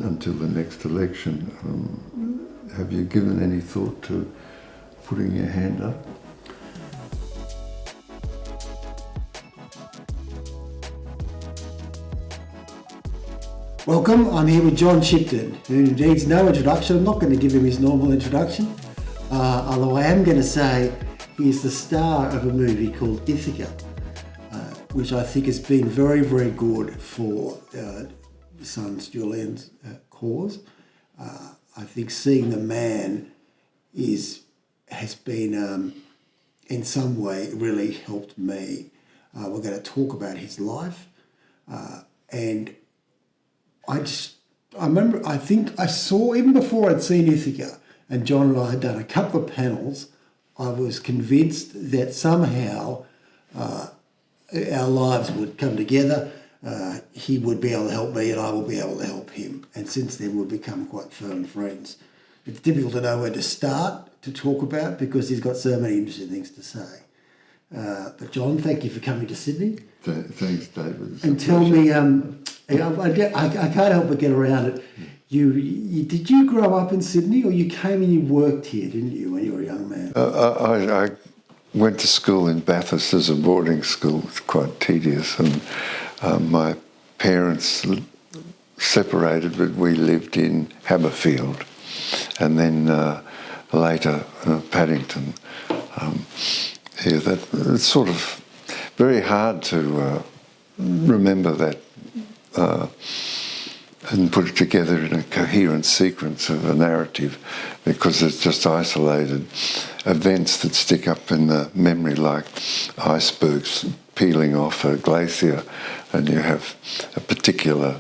until the next election. Have you given any thought to putting your hand up? Welcome, I'm here with John Shipton, who needs no introduction. I'm not going to give him his normal introduction, although I am going to say he's the star of a movie called Ithaca, which I think has been very, very good for son's Julian's cause. I think seeing the man has been, in some way, really helped me. We're going to talk about his life, and I think I saw, even before I'd seen Ithaca, and John and I had done a couple of panels, I was convinced that somehow our lives would come together. He would be able to help me and I would be able to help him. And since then we've become quite firm friends. It's difficult to know where to start to talk about because he's got so many interesting things to say. But John, thank you for coming to Sydney. Thanks, David. And tell me, I can't help but get around it. Did you grow up in Sydney, or you came and you worked here, didn't you, when you were a young man? I went to school in Bathurst as a boarding school. It's quite tedious, and my parents separated, but we lived in Haberfield, and then later Paddington. It's sort of very hard to remember that and put it together in a coherent sequence of a narrative, because it's just isolated events that stick up in the memory like icebergs peeling off a glacier, and you have a particular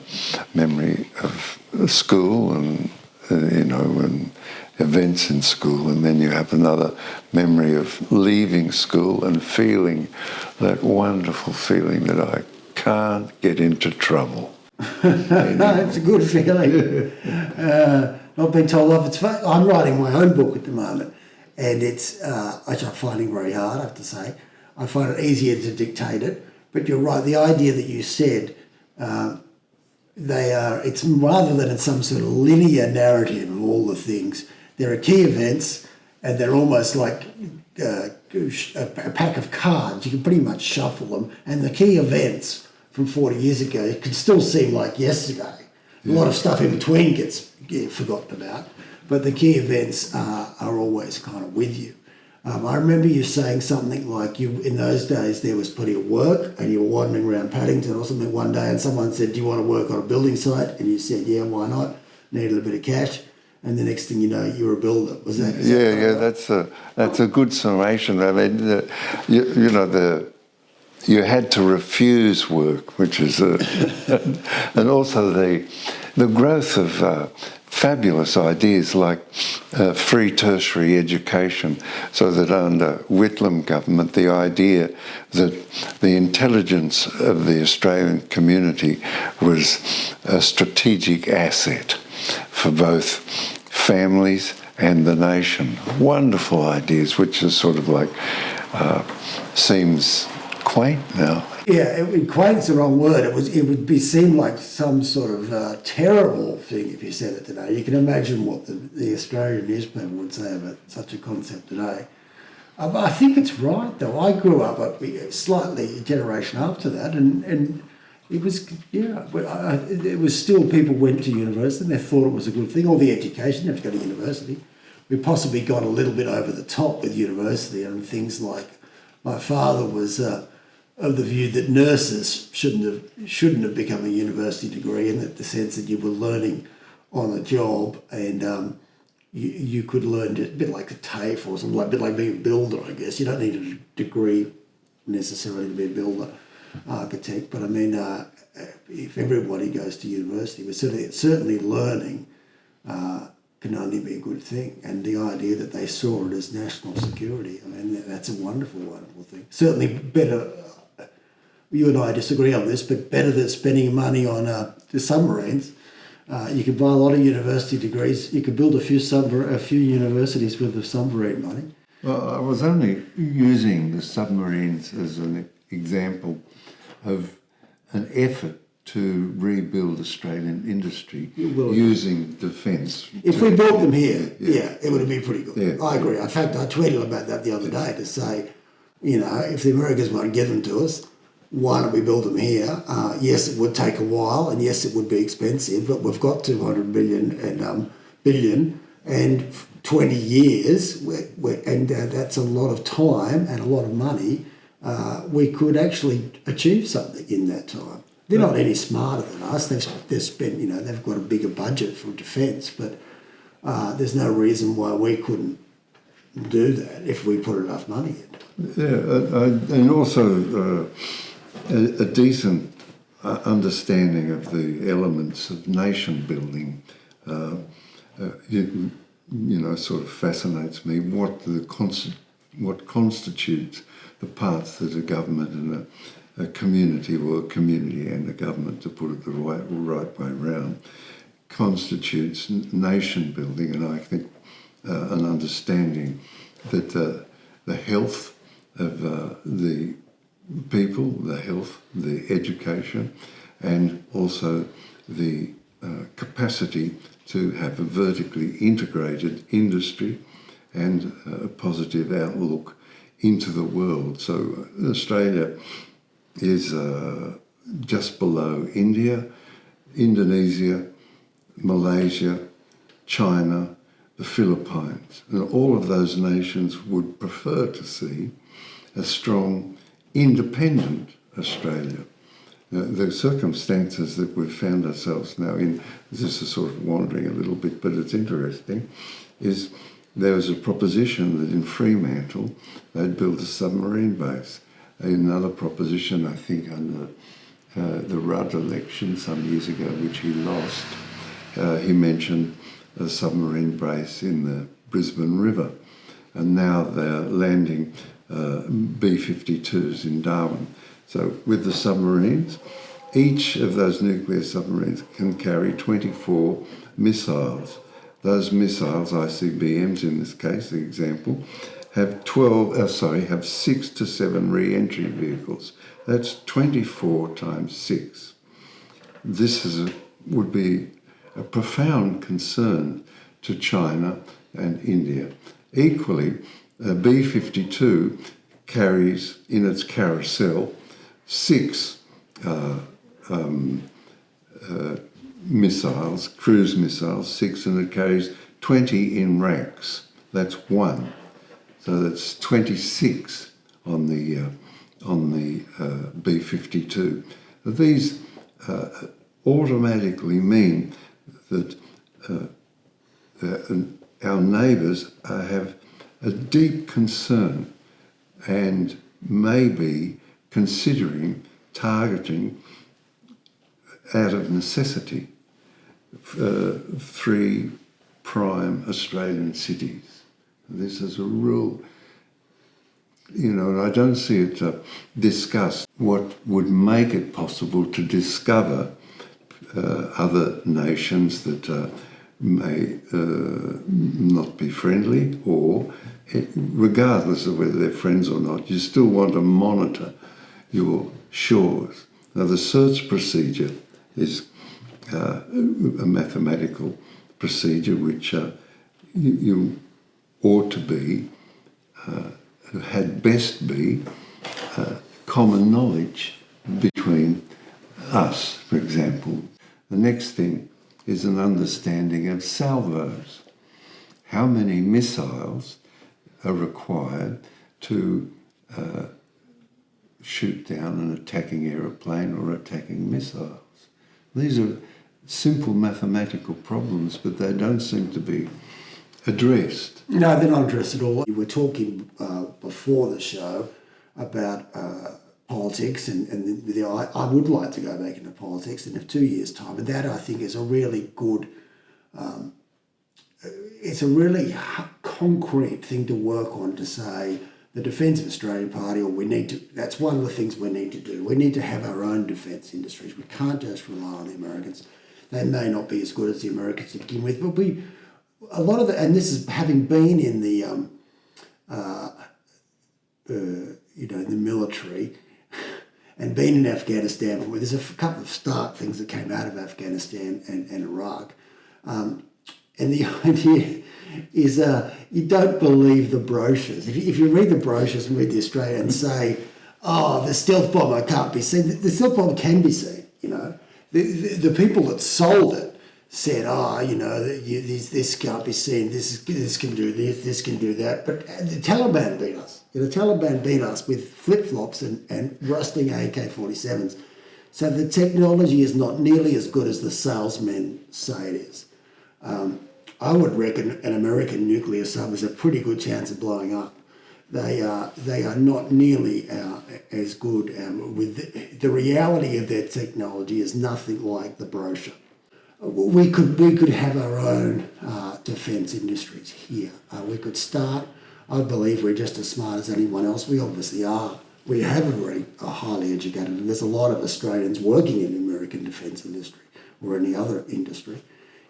memory of school and and events in school, and then you have another memory of leaving school and feeling that wonderful feeling that I can't get into trouble. It's a good feeling. Not being told off. It's fun. I'm writing my own book at the moment, and it's which I'm finding very hard, I have to say. I find it easier to dictate it, but you're right. The idea that you said, it's rather than it's some sort of linear narrative of all the things. There are key events, and they're almost like a pack of cards. You can pretty much shuffle them, and the key events from 40 years ago, it can still seem like yesterday. A lot of stuff in between gets forgotten about, but the key events are always kind of with you. I remember you saying something like in those days there was plenty of work and you were wandering around Paddington or something one day and someone said, do you want to work on a building site? And you said, yeah, why not? Needed a bit of cash. And the next thing you know, you were a builder. Was that? That's a good summation. I mean, you had to refuse work, which is, and also the growth of fabulous ideas like free tertiary education, so that under Whitlam government, the idea that the intelligence of the Australian community was a strategic asset for both families and the nation. Wonderful ideas, which is sort of like, seems quaint now. Yeah, quaint's the wrong word. It would seem like some sort of terrible thing if you said it today. You can imagine what the Australian newspaper would say about such a concept today. I think it's right, though. I grew up slightly a generation after that, and it was, it was still, people went to university and they thought it was a good thing, or the education, you have to go to university. We possibly got a little bit over the top with university and things like, my father was of the view that nurses shouldn't have become a university degree, and that the sense that you were learning on the job, and you could learn a bit like a TAFE or something, a bit like being a builder, I guess. You don't need a degree necessarily to be a builder, architect, but I mean, if everybody goes to university, but certainly learning can only be a good thing, and the idea that they saw it as national security, I mean, that's a wonderful, wonderful thing. Certainly better. You and I disagree on this, but better than spending money on the submarines. You could buy a lot of university degrees. You could build a few universities with the submarine money. Well, I was only using the submarines as an example of an effort to rebuild Australian industry Well, using defence. if we built them here, it would have been pretty good. Yeah. I agree. In fact, I tweeted about that the other day to say, you know, if the Americans won't give them to us, why don't we build them here? Yes, it would take a while, and yes, it would be expensive, but we've got 200 billion and 20 years, and that's a lot of time and a lot of money. We could actually achieve something in that time. They're not any smarter than us. They've spent, you know, they've got a bigger budget for defence, but there's no reason why we couldn't do that if we put enough money in. Yeah, and also a decent understanding of the elements of nation building. You know, sort of fascinates me what constitutes the parts that a government and a community, or a community and a government, to put it the right way round, constitutes nation building, and I think an understanding that the health of the people, the health, the education, and also the capacity to have a vertically integrated industry and a positive outlook into the world. So Australia is just below India, Indonesia, Malaysia, China, the Philippines. And all of those nations would prefer to see a strong, independent Australia. The circumstances that we've found ourselves now in, this is sort of wandering a little bit, but it's interesting, is there was a proposition that in Fremantle they'd build a submarine base. Another proposition, I think, under the Rudd election some years ago, which he lost, he mentioned a submarine base in the Brisbane River. And now they're landing B-52s in Darwin. So with the submarines, each of those nuclear submarines can carry 24 missiles. Those missiles, ICBMs in this case, the example, have 6 to 7 re-entry vehicles. That's 24 times 6. This would be a profound concern to China and India. Equally, a B-52 carries in its carousel 6 missiles, cruise missiles, 6, and it carries 20 in racks. That's 1. So that's 26 on the B-52. These automatically mean that our neighbours have a deep concern and may be considering targeting, out of necessity, 3 prime Australian cities. This is a rule, you know, and I don't see it discussed what would make it possible to discover other nations that may not be friendly, or regardless of whether they're friends or not, you still want to monitor your shores. Now, the search procedure is a mathematical procedure which you ought to be, had best be, common knowledge between us, for example. The next thing is an understanding of salvos. How many missiles are required to shoot down an attacking aeroplane or attacking missiles? These are simple mathematical problems, but they don't seem to be addressed. No, they're not addressed at all. We were talking before the show about politics, and I would like to go back into politics in 2 years' time, and that I think is a really good, it's a really concrete thing to work on, to say the Defence of Australia Party, or that's one of the things we need to do. We need to have our own defence industries. We can't just rely on the Americans. They may not be as good as the Americans to begin with, but a lot of and this is having been in the, the military, and been in Afghanistan. There's a couple of stark things that came out of Afghanistan and Iraq. And the idea is you don't believe the brochures. If you read the brochures and read the Australian and say, oh, the stealth bomber can't be seen, the stealth bomber can be seen, you know. The people that sold it said, oh, you know, this can't be seen, this can do this can do that. But the Taliban beat us. The Taliban beat us with flip-flops and rusting AK-47s. So the technology is not nearly as good as the salesmen say it is. I would reckon an American nuclear sub has a pretty good chance of blowing up. They are not nearly as good. With the reality of their technology is nothing like the brochure. We could have our own defence industries here. We could start. I believe we're just as smart as anyone else. We obviously are. We have a highly educated, and there's a lot of Australians working in the American defence industry or any other industry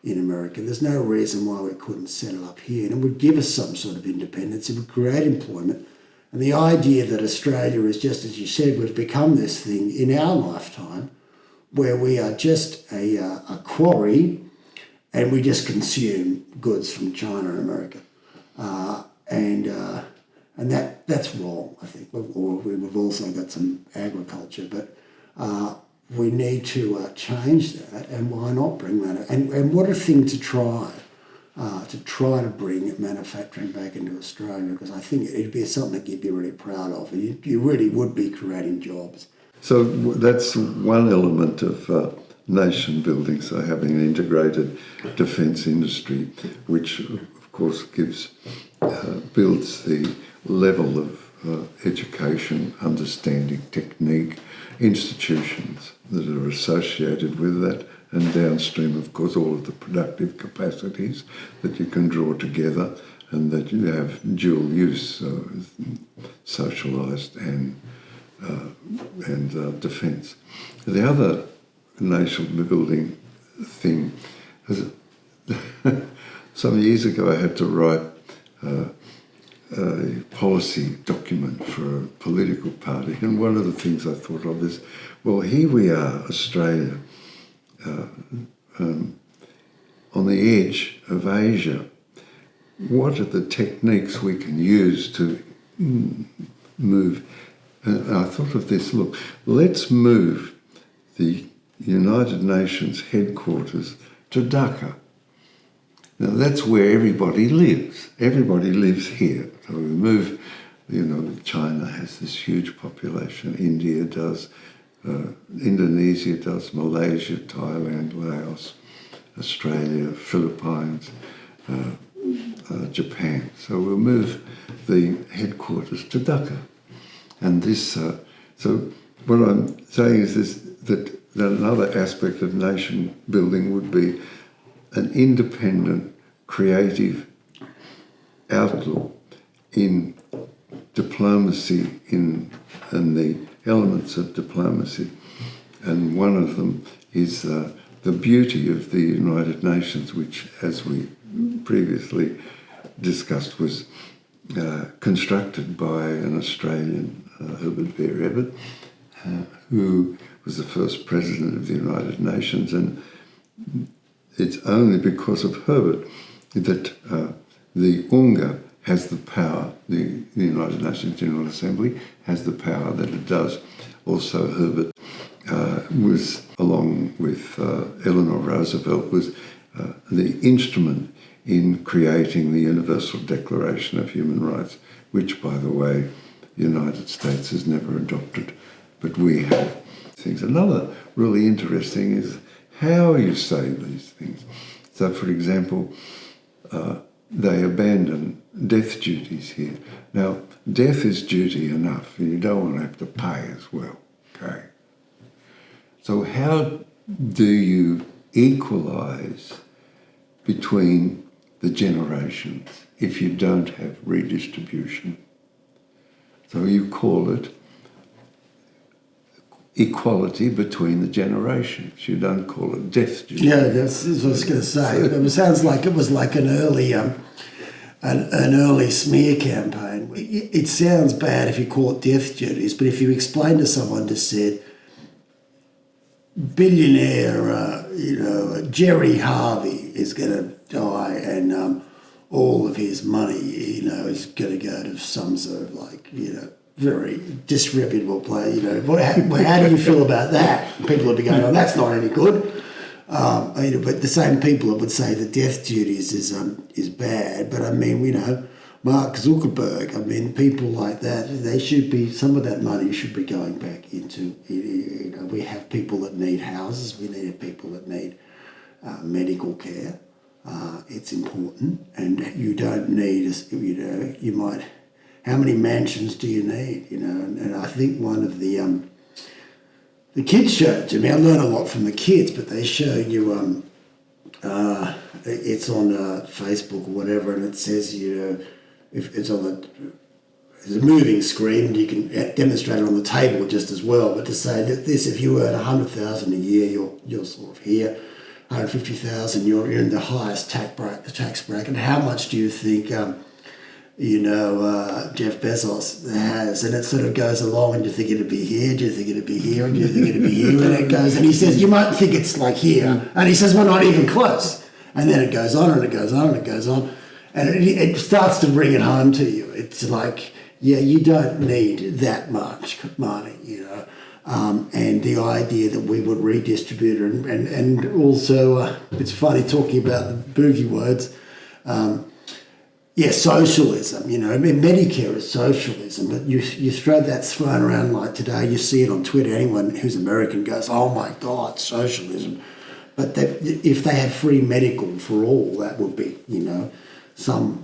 in America. There's no reason why we couldn't set it up here, and it would give us some sort of independence. It would create employment. And the idea that Australia is, just as you said, we've become this thing in our lifetime where we are just a quarry and we just consume goods from China and America. And that's wrong, I think. We've also got some agriculture, but we need to change that, and why not bring that? And what a thing to try to bring manufacturing back into Australia, because I think it'd be something that you'd be really proud of. You really would be creating jobs. So that's one element of nation building, so having an integrated defence industry, which of course builds the level of education, understanding, technique, institutions that are associated with that, and downstream, of course, all of the productive capacities that you can draw together and that you have dual use, socialised and defence. The other nation building thing is some years ago I had to write a policy document for a political party, and one of the things I thought of is, well, here we are, Australia, on the edge of Asia. What are the techniques we can use to move? And I thought of this, look, let's move the United Nations headquarters to Dhaka. Now that's where everybody lives. Everybody lives here. So we move, China has this huge population, India does, Indonesia does, Malaysia, Thailand, Laos, Australia, Philippines, Japan. So we'll move the headquarters to Dhaka. And this, so what I'm saying is this, that another aspect of nation building would be an independent, creative outlook in diplomacy, in the elements of diplomacy. And one of them is the beauty of the United Nations, which, as we previously discussed, was constructed by an Australian, Herbert Vere Evatt, who was the first president of the United Nations. And it's only because of Herbert that the UNGA has the power, the United Nations General Assembly has the power that it does. Also, Herbert was, along with Eleanor Roosevelt, was the instrument in creating the Universal Declaration of Human Rights, which, by the way, the United States has never adopted, but we have things. Another really interesting is how you say these things. So, for example, they abandon death duties here. Now, death is duty enough, and you don't want to have to pay as well, okay? So how do you equalise between the generations if you don't have redistribution? So you call it equality between the generations. You don't call it death duty. Yeah, that's what I was going to say. It sounds like it was like an early an early smear campaign. It sounds bad if you call it death duties, but if you explain to someone just said, billionaire, Jerry Harvey is going to die, and all of his money, is going to go to some sort of very disreputable place. How do you feel about that? People would be going, "Oh, that's not any good." But the same people that would say the death duties is bad. But I mean, Mark Zuckerberg, people like that, they should be, some of that money should be going back into, we have people that need houses, we need people that need medical care. It's important, and you don't need, you might, how many mansions do you need, and I think one of the kids showed it to me. I learned a lot from the kids, but they showed you, it's on Facebook or whatever, and it says, if it's on there's a moving screen, and you can demonstrate it on the table just as well. But to say that if you earn $100,000 a year, you're sort of here. $150,000, you're in the highest tax bracket. How much do you think, Jeff Bezos has? And it sort of goes along, and do you think it'd be here? Do you think it'd be here? And do you think it'd be here? And it goes, and he says, you might think it's like here. And he says, we're not even close. And then it goes on, and it goes on, and it goes on. And it starts to bring it home to you. It's like, yeah, you don't need that much money, and the idea that we would redistribute it. And also, it's funny talking about the boogie words. Socialism, Medicare is socialism, but you throw that thrown around like today, you see it on Twitter, anyone who's American goes, oh my God, socialism. But if they had free medical for all, that would be,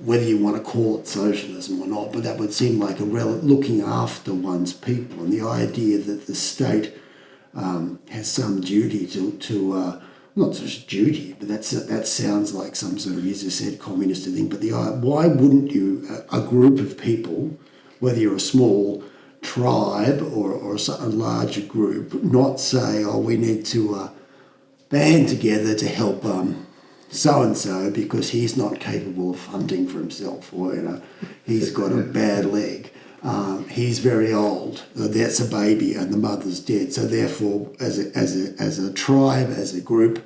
whether you want to call it socialism or not, but that would seem like looking after one's people, and the idea that the state has some duty to not just duty, but that sounds like some sort of, as you said, communist thing. But why wouldn't you, a group of people, whether you're a small tribe or a larger group, not say, oh, we need to band together to help so-and-so because he's not capable of hunting for himself, or he's got a bad leg, he's very old, that's a baby and the mother's dead, so therefore as a tribe, as a group,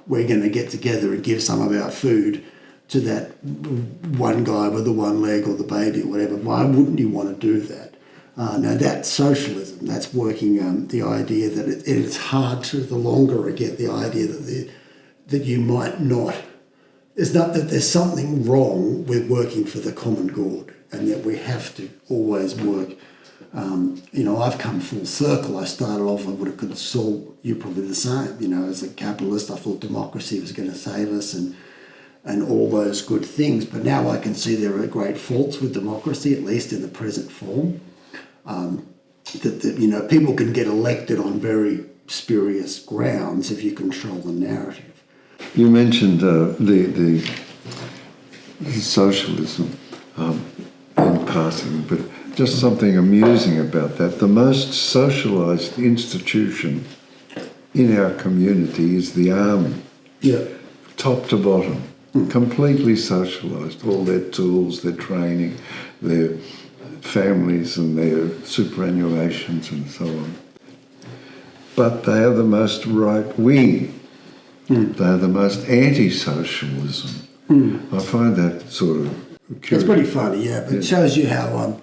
we're going to get together and give some of our food to that one guy with the one leg or the baby or whatever. Why wouldn't you want to do that? Now that's socialism, that's working the idea that it's hard to, the longer I get, the idea that you might not, it's not that there's something wrong with working for the common good, and that we have to always work. I've come full circle. I started off, I would have could saw you probably the same. As a capitalist, I thought democracy was going to save us and all those good things. But now I can see there are great faults with democracy, at least in the present form. That people can get elected on very spurious grounds if you control the narrative. You mentioned the socialism in passing, but just something amusing about that. The most socialised institution in our community is the army. Yeah. Top to bottom, completely socialised. All their tools, their training, their families and their superannuations and so on. But they are the most right-wing. They are the most anti-socialism. I find that sort of curious. It's pretty funny, yeah, but it shows you how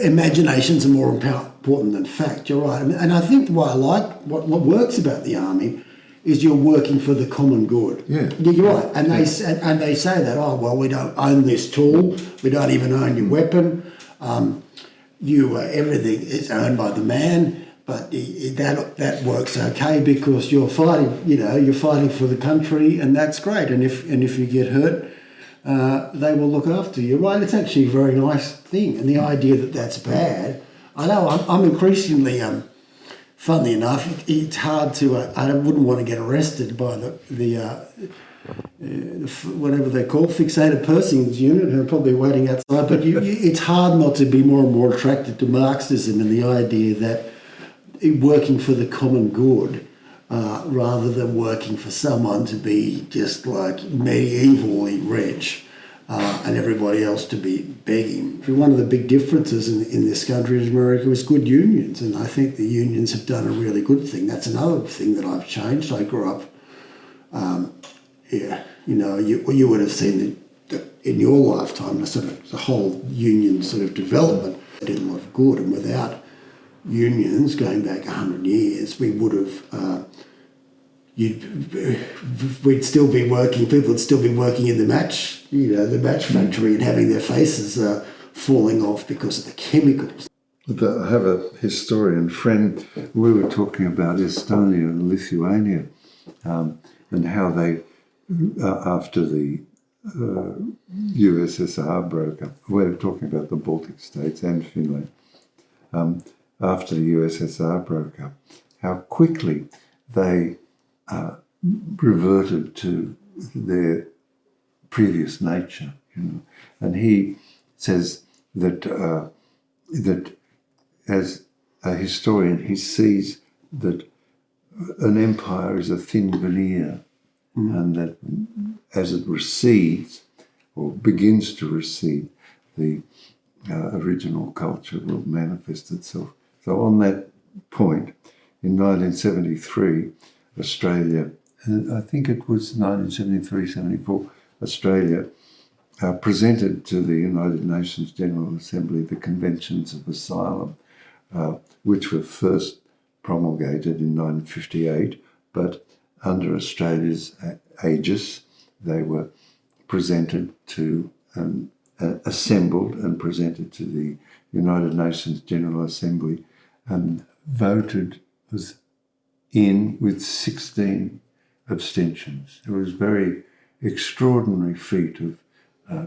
imaginations are more important than fact. You're right. And I think why I like what works about the army is you're working for the common good. Yeah. You're right. And they say that, oh, well, we don't own this tool, we don't even own your weapon, everything is owned by the man. But that works okay because you're fighting. You're fighting for the country, and that's great. And if you get hurt, they will look after you. Right? It's actually a very nice thing. And the idea that that's bad, I know I'm increasingly. Funnily enough, it's hard to. I wouldn't want to get arrested by the whatever they call fixated persons unit, who are probably waiting outside. But it's hard not to be more and more attracted to Marxism and the idea that working for the common good rather than working for someone to be just like medievally rich. and everybody else to be begging. One of the big differences in this country in America is good unions, and I think the unions have done a really good thing. That's another thing that I've changed. I grew up, you would have seen in your lifetime the whole union sort of development did a lot of good, and without unions going back 100 years, we would have. We'd still be working. People would still be working in the match factory, and having their faces falling off because of the chemicals. I have a historian friend. We were talking about Estonia and Lithuania, and how they, after the USSR broke up, we were talking about the Baltic states and Finland. After the USSR broke up, how quickly they reverted to their previous nature, And he says that that as a historian, he sees that an empire is a thin veneer, and that as it recedes or begins to recede, the original culture will manifest itself. So on that point, in 1973, Australia, and I think it was 1973-74, Australia presented to the United Nations General Assembly the Conventions of Asylum, which were first promulgated in 1958, but under Australia's aegis, they were presented to, assembled and presented to the United Nations General Assembly and voted with 16 abstentions. It was a very extraordinary feat of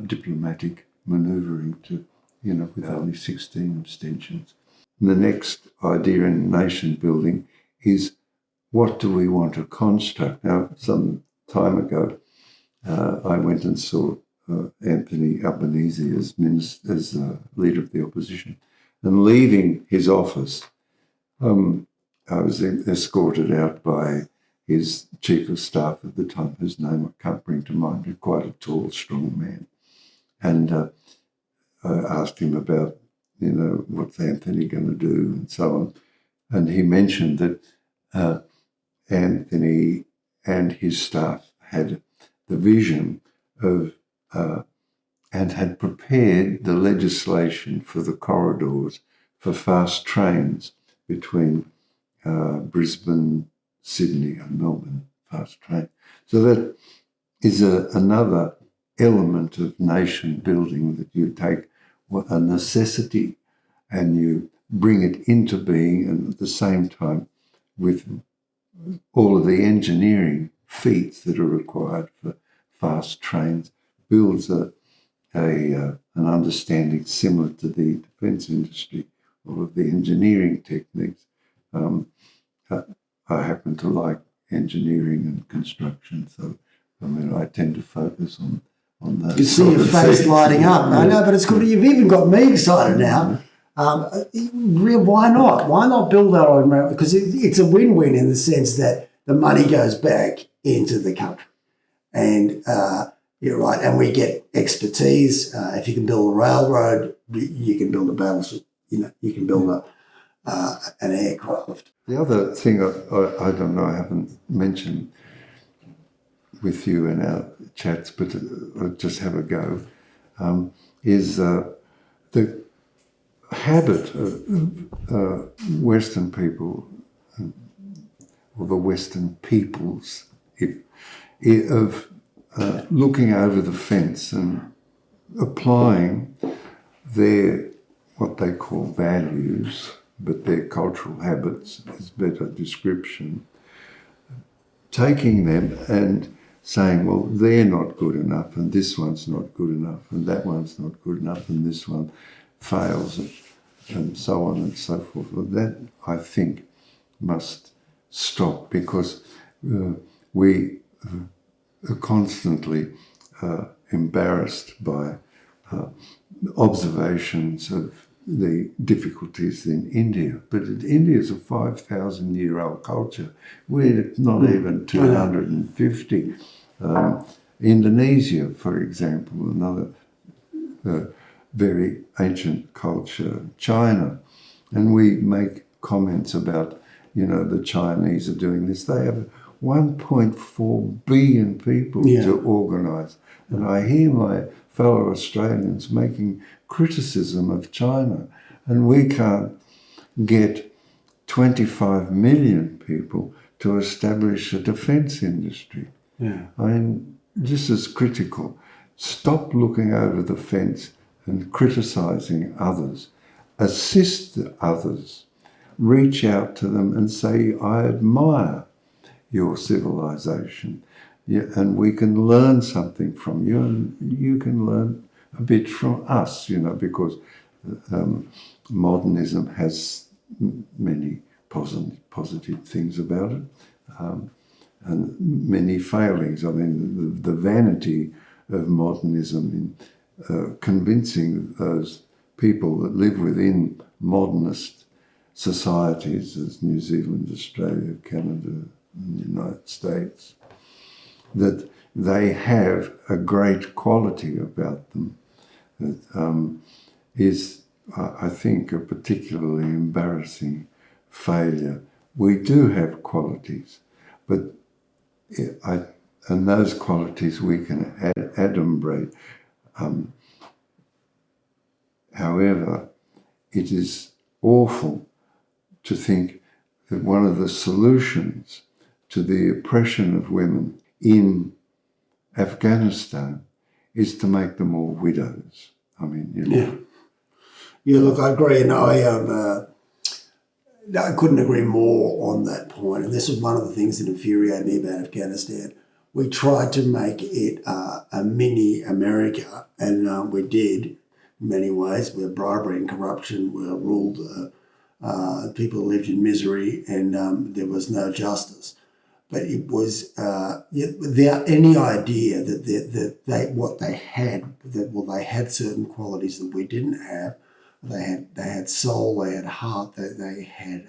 diplomatic manoeuvring with only 16 abstentions. And the next idea in nation building is, what do we want to construct? Now, some time ago, I went and saw Anthony Albanese as leader of the opposition. And leaving his office, I was escorted out by his chief of staff at the time, whose name I can't bring to mind, but quite a tall, strong man. And I asked him about, what's Anthony going to do and so on. And he mentioned that Anthony and his staff had the vision of and had prepared the legislation for the corridors for fast trains between Brisbane, Sydney and Melbourne, fast train. So that is another element of nation building, that you take a necessity and you bring it into being, and at the same time, with all of the engineering feats that are required for fast trains, builds an understanding similar to the defence industry, all of the engineering techniques. I happen to like engineering and construction, so I tend to focus on that. You see your face lighting up. I know, but it's good. You've even got me excited now. Why not? Why not build our own? Because it's a win-win in the sense that the money goes back into the country, and you're right. And we get expertise. If you can build a railroad, you can build a battleship. You can build an aircraft. The other thing I don't know, I haven't mentioned with you in our chats, but I'll just have a go, is the habit of Western people, or the Western peoples, of looking over the fence and applying their, what they call values, but their cultural habits is better description, taking them and saying, well, they're not good enough, and this one's not good enough, and that one's not good enough, and this one fails, and so on and so forth. Well, that, I think, must stop, because we are constantly embarrassed by observations of the difficulties in India. But India is a 5,000-year-old culture. We're not even 250. Indonesia, for example, another very ancient culture, China, and we make comments about, the Chinese are doing this. They have 1.4 billion people to organise. And I hear my fellow Australians making criticism of China, and we can't get 25 million people to establish a defence industry. Yeah. I mean, this is critical. Stop looking over the fence and criticising others. Assist others. Reach out to them and say, I admire your civilization. Yeah, and we can learn something from you, and you can learn a bit from us, because modernism has many positive things about it, and many failings. I mean, the vanity of modernism in convincing those people that live within modernist societies, as New Zealand, Australia, Canada, and the United States, that they have a great quality about them that is, I think, a particularly embarrassing failure. We do have qualities, but and those qualities we can adumbrate. However, it is awful to think that one of the solutions to the oppression of women in Afghanistan is to make them all widows. I mean, Yeah, look, I agree, and I couldn't agree more on that point. And this is one of the things that infuriated me about Afghanistan. We tried to make it a mini America, and we did in many ways, where bribery and corruption were ruled. People lived in misery, and there was no justice. But it was without any idea that they had certain qualities that we didn't have. They had soul, they had heart, they had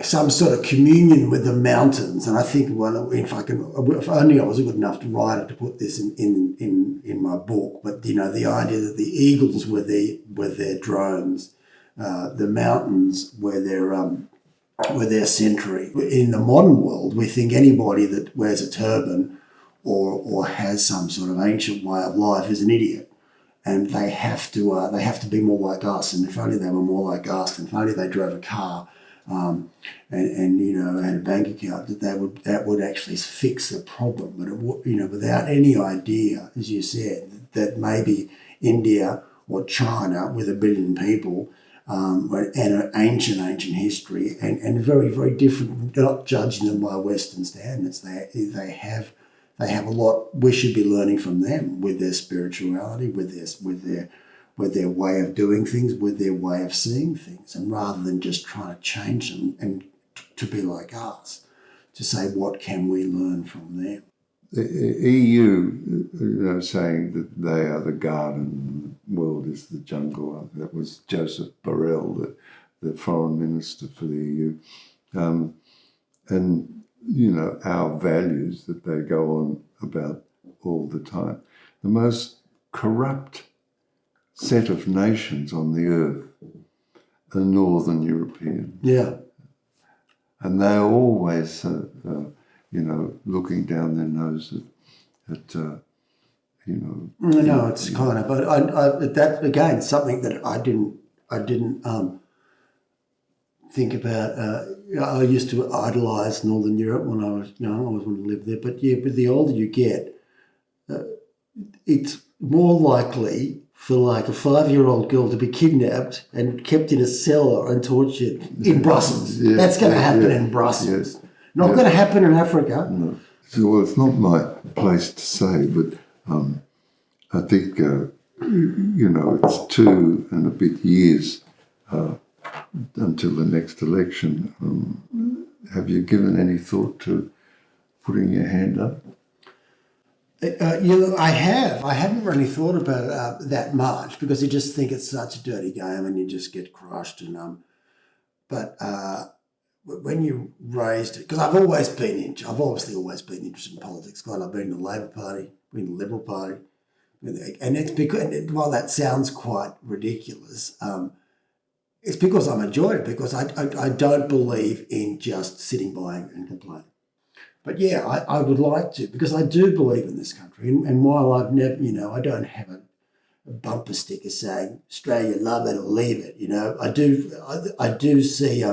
some sort of communion with the mountains. And I think, if only I was good enough to write it, to put this in my book. But the idea that the eagles were their drones, the mountains were their century. In the modern world, we think anybody that wears a turban or has some sort of ancient way of life is an idiot, and they have to be more like us. And if only they were more like us, and if only they drove a car, and had a bank account, that would actually fix the problem. But without any idea, as you said, that maybe India or China with 1 billion people. And an ancient history, and very, very different. Not judging them by Western standards. They have a lot we should be learning from them, with their spirituality, with their way of doing things, with their way of seeing things, and rather than just trying to change them and to be like us, to say what can we learn from them. The EU, saying that they are the garden, the world is the jungle. That was Joseph Borrell, the foreign minister for the EU. And, our values that they go on about all the time. The most corrupt set of nations on the earth are Northern European. Yeah. And they're always... looking down their nose at No, it's kind of. But I that again, something that I didn't think about. I used to idolise Northern Europe when I was young. I always wanted to live there. But the older you get, it's more likely for like a 5-year-old girl to be kidnapped and kept in a cellar and tortured in Brussels. Yeah, that's going to happen in Brussels. Not going to happen in Africa. No. So, well, it's not my place to say, but I think, it's 2 and a bit years until the next election. Have you given any thought to putting your hand up? I have. I haven't really thought about it that much, because you just think it's such a dirty game and you just get crushed. And but when you raised it, because I've obviously always been interested in politics. God, I've been in the Labor Party, been in the Liberal Party, and it's because, and while that sounds quite ridiculous, it's because I've enjoyed it, because I don't believe in just sitting by and complaining. But yeah, I would like to, because I do believe in this country, and while I've never, I don't have a bumper sticker saying Australia, love it or leave it. I do see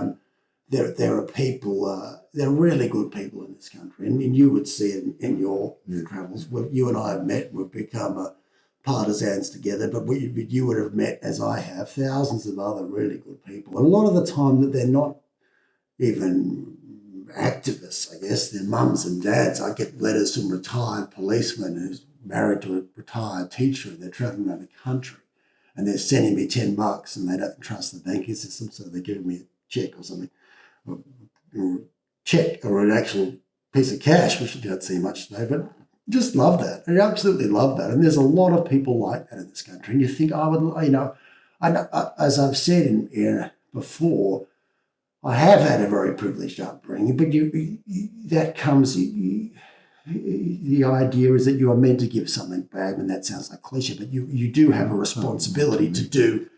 there are people, there are really good people in this country, and you would see it in your travels. You and I have met, we've become partisans together, but you would have met, as I have, thousands of other really good people. And a lot of the time that they're not even activists, I guess, they're mums and dads. I get letters from retired policemen who's married to a retired teacher, and they're travelling around the country, and they're sending me $10 and they don't trust the banking system, so they're giving me a check or something, or a check or an actual piece of cash, which you don't see much today, but just love that. I absolutely love that. And there's a lot of people like that in this country. And you think I would, as I've said before, I have had a very privileged upbringing, but that comes, the idea is that you are meant to give something back, and that sounds like cliche, but you do have a responsibility to do,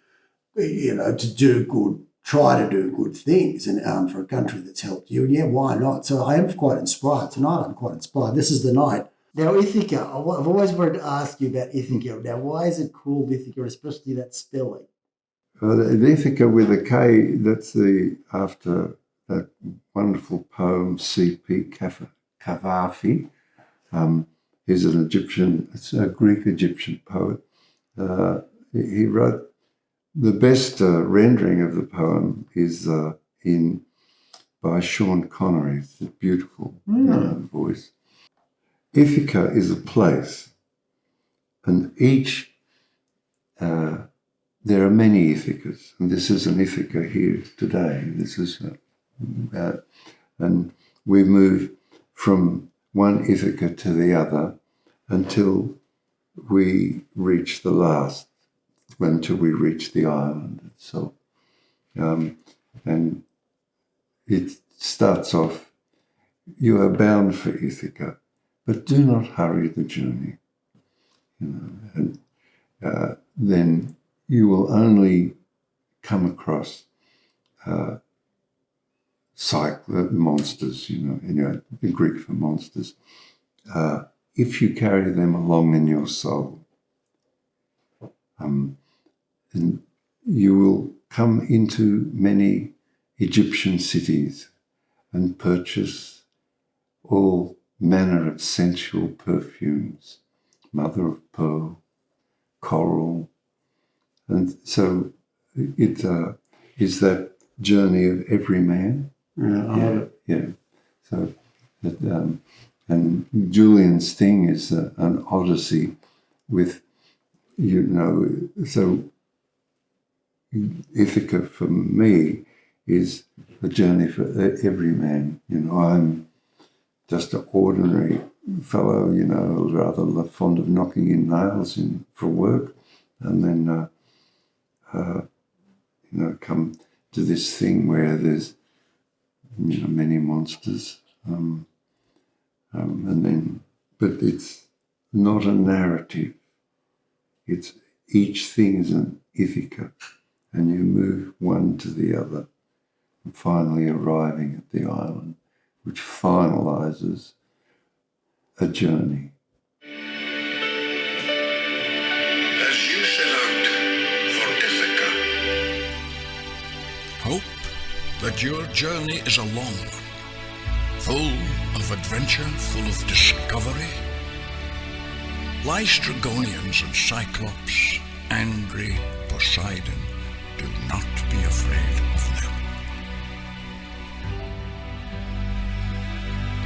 try to do good things, and for a country that's helped you. And yeah, why not? So I am quite inspired. Tonight I'm quite inspired. This is the night. Now, Ithaca, I've always wanted to ask you about Ithaca. Now, why is it called Ithaca, especially that spelling? Ithaca with a K, that's after that wonderful poem, C.P. Cavafy. He's an it's a Greek-Egyptian poet. He wrote, the best rendering of the poem is by Sean Connery. It's a beautiful voice. Ithaca is a place, and there are many Ithacas, and this is an Ithaca here today. This is, and we move from one Ithaca to the other until we reach the last, until we reach the island itself. And it starts off, you are bound for Ithaca, but do not hurry the journey. And then you will only come across monsters, the Greek for monsters, if you carry them along in your soul. And you will come into many Egyptian cities and purchase all manner of sensual perfumes, mother of pearl, coral. And so it is that journey of every man. Yeah. So, and Julian's thing is an odyssey with, so Ithaca for me is a journey for every man. I'm just an ordinary fellow, rather fond of knocking in nails for work, and then come to this thing where there's many monsters, and then, but it's not a narrative. It's each thing is an Ithaca, and you move one to the other, and finally arriving at the island, which finalizes a journey. As you set out for Ithaca, hope that your journey is a long one, full of adventure, full of discovery. Lystragonians and Cyclops, angry Poseidon, do not be afraid of them.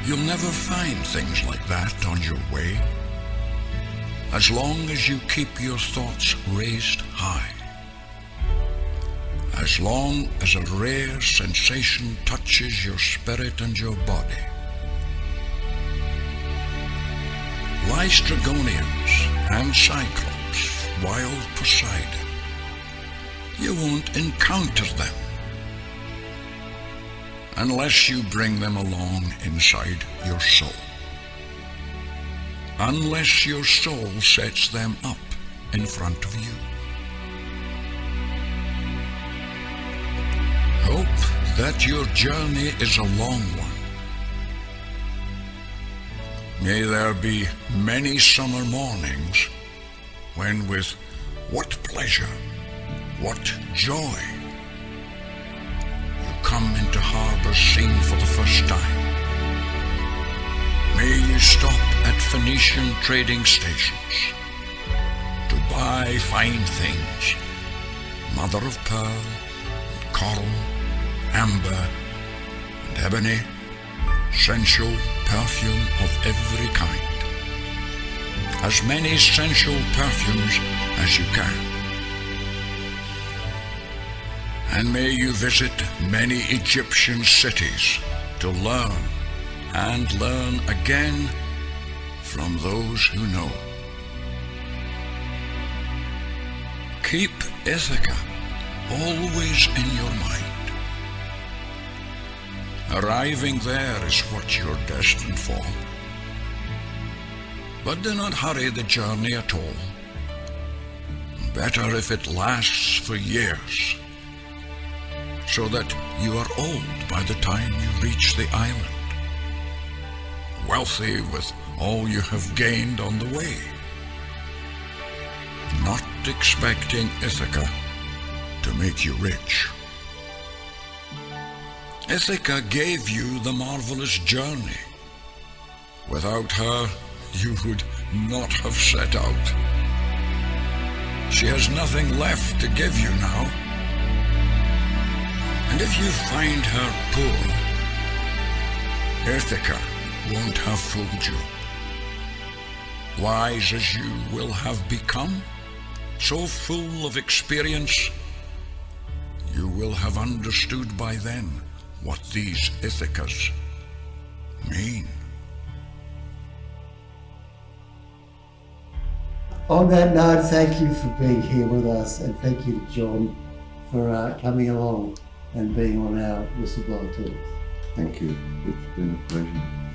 You'll never find things like that on your way, as long as you keep your thoughts raised high, as long as a rare sensation touches your spirit and your body. Lystragonians and Cyclops, wild Poseidon, you won't encounter them. unless you bring them along inside your soul. Unless your soul sets them up in front of you. Hope that your journey is a long one. May there be many summer mornings when with what pleasure, what joy, you come into harbours seen for the first time. May you stop at Phoenician trading stations to buy fine things, mother of pearl, coral, amber, and ebony, sensual perfume of every kind. As many sensual perfumes as you can. And may you visit many Egyptian cities to learn and learn again from those who know. Keep Ithaca always in your mind. Arriving there is what you're destined for. But do not hurry the journey at all. Better if it lasts for years, so that you are old by the time you reach the island, wealthy with all you have gained on the way, not expecting Ithaca to make you rich. Ithaca gave you the marvelous journey. Without her, you would not have set out. She has nothing left to give you now. And if you find her poor, Ithaca won't have fooled you. Wise as you will have become, so full of experience, you will have understood by then what these Ithacas mean. On that note, thank you for being here with us, and thank you to John for coming along and being on our Whistleblower Talks. Thank you. It's been a pleasure.